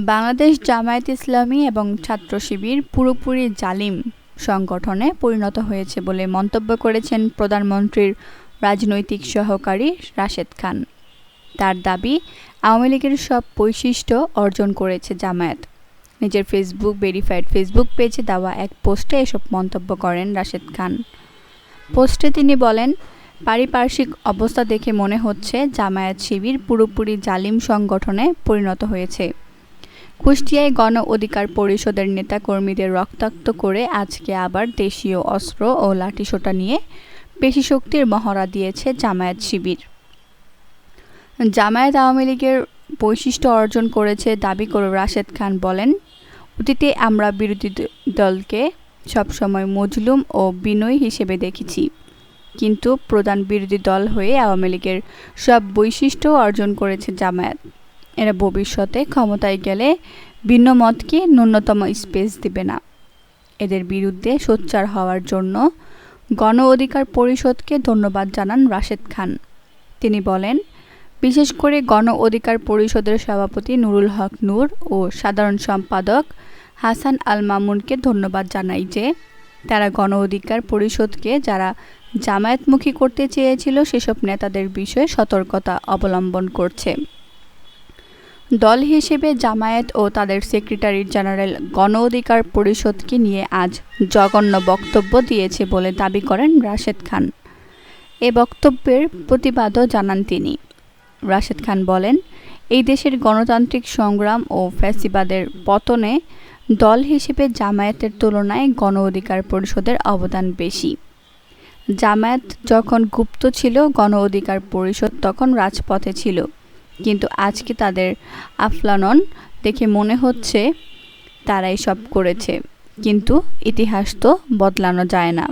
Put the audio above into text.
বাংলাদেশ জামায়াত ইসলামী এবং ছাত্র শিবির পুরোপুরি জালিম সংগঠনে পরিণত হয়েছে বলে মন্তব্য করেছেন প্রধানমন্ত্রীর রাজনৈতিক সহকারী রাশেদ খান। তার দাবি, আওয়ামী লীগের সব বৈশিষ্ট্য অর্জন করেছে জামায়াত। নিজের ভেরিফাইড ফেসবুক পেজে দেওয়া এক পোস্টে এসব মন্তব্য করেন রাশেদ খান। পোস্টে তিনি বলেন, পারিপার্শ্বিক অবস্থা দেখে মনে হচ্ছে জামায়াত শিবির পুরোপুরি জালিম সংগঠনে পরিণত হয়েছে। কুষ্টিয়ায় গণ অধিকার পরিষদের নেতাকর্মীদের রক্তাক্ত করে আজকে আবার দেশীয় অস্ত্র ও লাঠিসোঁটা নিয়ে পেশিশক্তির মহড়া দিয়েছে জামায়াত শিবির। জামায়াত আওয়ামী লীগের বৈশিষ্ট্য অর্জন করেছে দাবি করে রাশেদ খান বলেন, অতীতে আমরা বিরোধী দলকে সবসময় মজলুম ও বিনয়ী হিসেবে দেখেছি, কিন্তু প্রধান বিরোধী দল হয়ে আওয়ামী লীগের সব বৈশিষ্ট্য অর্জন করেছে জামায়াত। এরা ভবিষ্যতে ক্ষমতায় গেলে ভিন্ন মতকে ন্যূনতম স্পেস দেবে না। এদের বিরুদ্ধে সোচ্চার হওয়ার জন্য গণ অধিকার পরিষদকে ধন্যবাদ জানান রাশেদ খান। তিনি বলেন, বিশেষ করে গণ অধিকার পরিষদের সভাপতি নুরুল হক নূর ও সাধারণ সম্পাদক হাসান আল মামুনকে ধন্যবাদ জানাই যে তারা গণ অধিকার পরিষদকে যারা জামায়াতমুখী করতে চেয়েছিল সেসব নেতাদের বিষয়ে সতর্কতা অবলম্বন করছে। দল হিসেবে জামায়াত ও তাদের সেক্রেটারি জেনারেল গণ অধিকার পরিষদকে নিয়ে আজ জঘন্য বক্তব্য দিয়েছে বলে দাবি করেন রাশেদ খান। এ বক্তব্যের প্রতিবাদও জানান তিনি। রাশেদ খান বলেন, এই দেশের গণতান্ত্রিক সংগ্রাম ও ফ্যাসিবাদের পতনে দল হিসেবে জামায়াতের তুলনায় গণ অধিকার পরিষদের অবদান বেশি। জামায়াত যখন গুপ্ত ছিল, গণ অধিকার পরিষদ তখন রাজপথে ছিল, কিন্তু আজকে তাদের আফলানন দেখে মনে হচ্ছে তারাই সব করেছে, কিন্তু ইতিহাস তো বদলানো যায় না।